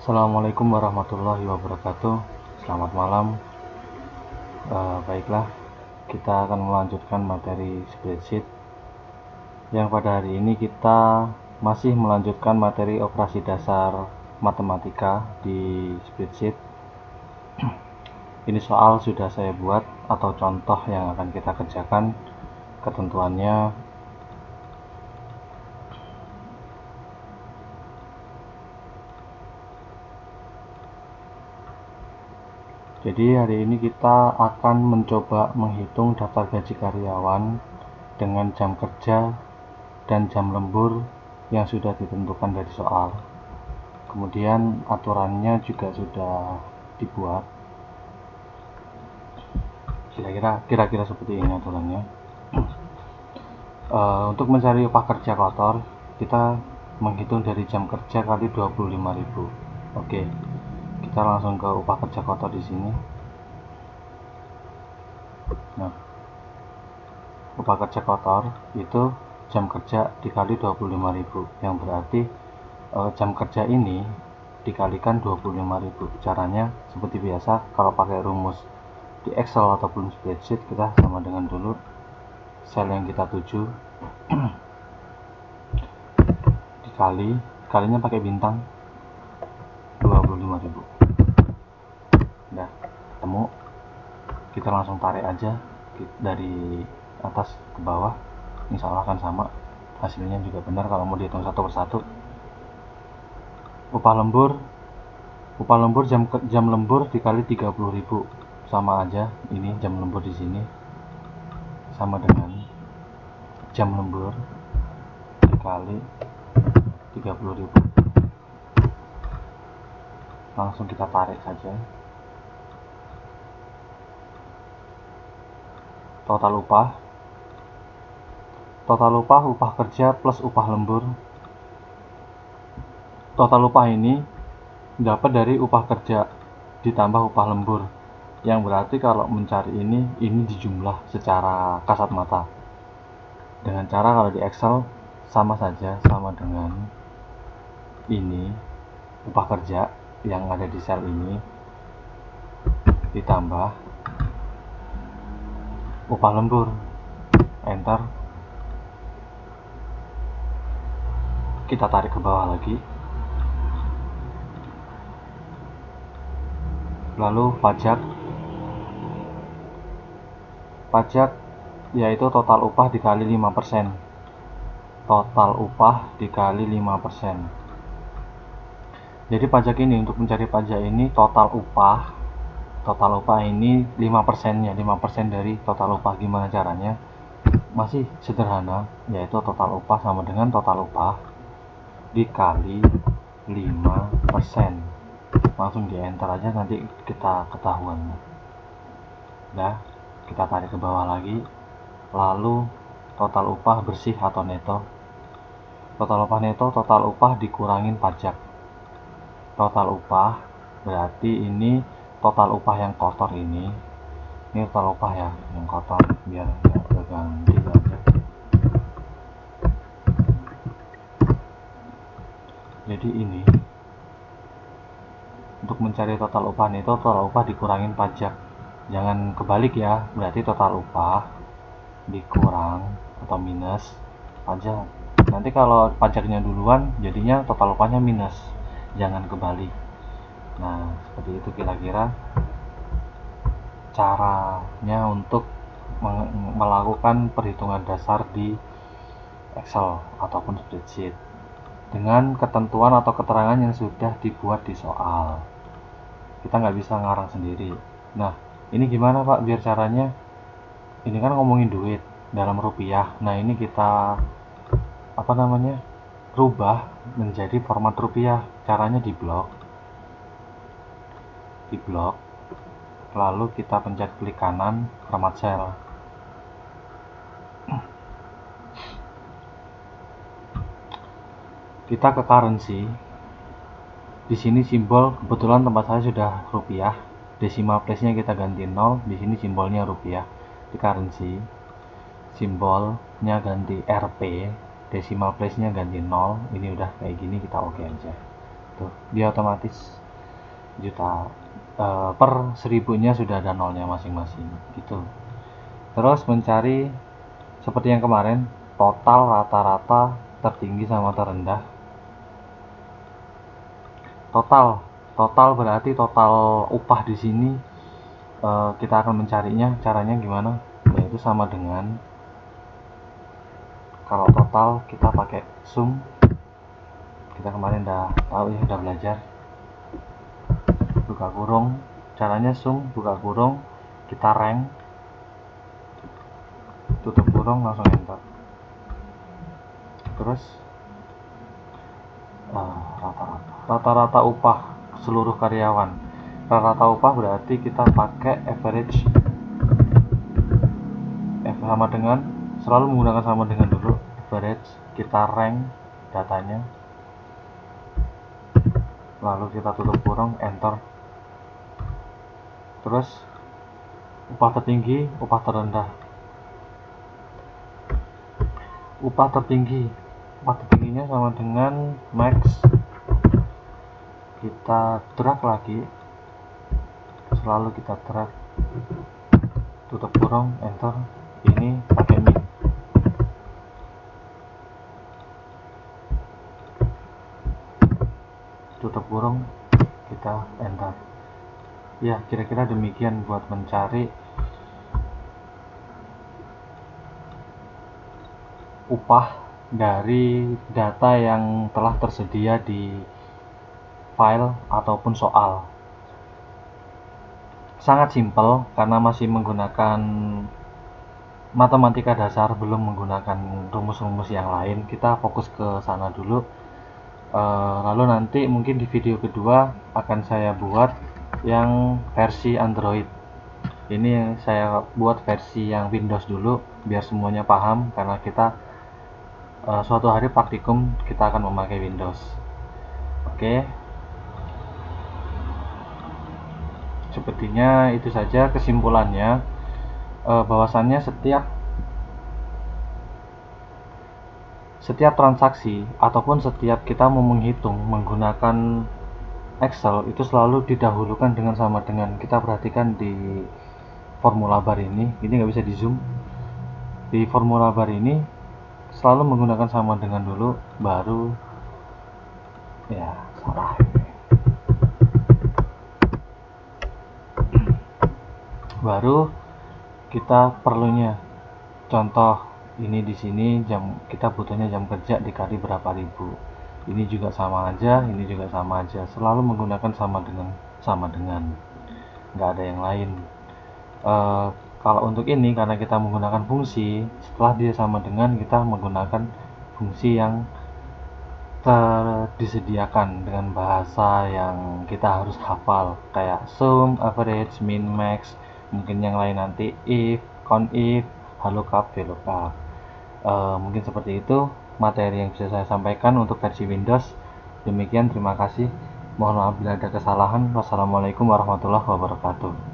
Assalamualaikum warahmatullahi wabarakatuh. Selamat malam. Baiklah, kita akan melanjutkan materi spreadsheet. Yang pada hari ini kita masih melanjutkan materi operasi dasar matematika di spreadsheet. Ini soal sudah saya buat atau contoh yang akan kita kerjakan. Ketentuannya jadi hari ini kita akan mencoba menghitung daftar gaji karyawan dengan jam kerja dan jam lembur yang sudah ditentukan dari soal. Kemudian aturannya juga sudah dibuat. Kira-kira seperti ini aturannya. Untuk mencari upah kerja kotor, kita menghitung dari jam kerja kali 25.000. Oke. Kita langsung ke upah kerja kotor di sini. Nah, upah kerja kotor itu jam kerja dikali 25.000, yang berarti jam kerja ini dikalikan 25.000. Caranya seperti biasa, kalau pakai rumus di Excel ataupun spreadsheet, kita sama dengan dulu sel yang kita tuju dikalinya pakai bintang 25.000. Udah ketemu, kita langsung tarik aja dari atas ke bawah. Insya Allah kan sama, hasilnya juga benar kalau mau dihitung satu persatu. Upah lembur jam lembur dikali 30.000, sama aja. Ini jam lembur di sini sama dengan jam lembur dikali 30.000. Langsung kita tarik saja. Total upah upah kerja plus upah lembur. Total upah ini dapat dari upah kerja ditambah upah lembur, yang berarti kalau mencari ini dijumlah secara kasat mata. Dengan cara kalau di Excel sama saja, sama dengan ini upah kerja yang ada di sel ini ditambah upah lembur. Enter. Kita tarik ke bawah lagi. Lalu pajak yaitu total upah dikali 5%. Total upah dikali 5%. Jadi pajak ini, untuk mencari pajak ini total upah ini 5%-nya, 5% dari total upah. Gimana caranya? Masih sederhana, yaitu total upah sama dengan total upah dikali 5%. Langsung di enter aja, nanti kita ketahuan. Nah, kita tarik ke bawah lagi. Lalu total upah bersih atau neto. Total upah neto, total upah dikurangin pajak. Total upah berarti ini total upah yang kotor ini total upah ya yang kotor, biar nggak berganti aja. Jadi ini untuk mencari total upah neto, total upah dikurangin pajak. Jangan kebalik ya, berarti total upah dikurang atau minus pajak. Nanti kalau pajaknya duluan jadinya total upahnya minus. Jangan kebalik. Nah, seperti itu kira-kira caranya untuk melakukan perhitungan dasar di Excel ataupun spreadsheet dengan ketentuan atau keterangan yang sudah dibuat di soal. Kita nggak bisa ngarang sendiri. Nah, ini gimana Pak biar caranya? Ini kan ngomongin duit dalam rupiah. Nah, ini kita rubah menjadi format rupiah. Caranya di blok, lalu kita pencet klik kanan, format sel. Kita ke currency. Di sini simbol, kebetulan tempat saya sudah rupiah, decimal place-nya kita ganti 0, di sini simbolnya rupiah. Di currency simbolnya ganti Rp, decimal place-nya ganti 0. Ini udah kayak gini, kita oke aja. tuh dia otomatis juta, per 1000-nya sudah ada nolnya masing-masing gitu. Terus mencari seperti yang kemarin, total rata-rata tertinggi sama terendah. Total berarti total upah di sini. Kita akan mencarinya, caranya gimana, yaitu sama dengan, kalau total kita pakai sum, kita kemarin udah tahu ya, udah belajar, buka kurung, caranya sum, buka kurung, kita rank, tutup kurung, langsung enter. Terus rata-rata upah seluruh karyawan. Rata-rata upah berarti kita pakai average, sama dengan, selalu menggunakan sama dengan dulu, average, kita rank datanya, lalu kita tutup kurung, enter. Terus upah tertinggi, upah terendah. Upah tertingginya sama dengan max, kita drag lagi, selalu kita drag, tutup kurung, enter. Ini pakai min, tutup kurung, kita enter. Ya, kira-kira demikian buat mencari upah dari data yang telah tersedia di file ataupun soal. Sangat simpel karena masih menggunakan matematika dasar, belum menggunakan rumus-rumus yang lain. Kita fokus ke sana dulu. Lalu nanti mungkin di video kedua akan saya buat yang versi Android. Ini saya buat versi yang Windows dulu biar semuanya paham, karena kita suatu hari praktikum kita akan memakai Windows. Oke, sepertinya itu saja kesimpulannya. Bahwasannya setiap transaksi ataupun setiap kita mau menghitung menggunakan Excel itu selalu didahulukan dengan sama dengan. Kita perhatikan di formula bar ini nggak bisa di zoom. Di formula bar ini selalu menggunakan sama dengan dulu, baru ya salah. Baru kita perlunya, contoh ini di sini jam, kita butuhnya jam kerja dikali berapa ribu. Ini juga sama aja, ini juga sama aja, selalu menggunakan sama dengan, nggak ada yang lain. Kalau untuk ini karena kita menggunakan fungsi, setelah dia sama dengan, kita menggunakan fungsi yang disediakan dengan bahasa yang kita harus hafal, kayak sum, average, min, max. Mungkin yang lain nanti if, conif, lookup, vlookup. Mungkin seperti itu materi yang bisa saya sampaikan untuk versi Windows. Demikian, terima kasih. Mohon maaf bila ada kesalahan. Wassalamualaikum warahmatullahi wabarakatuh.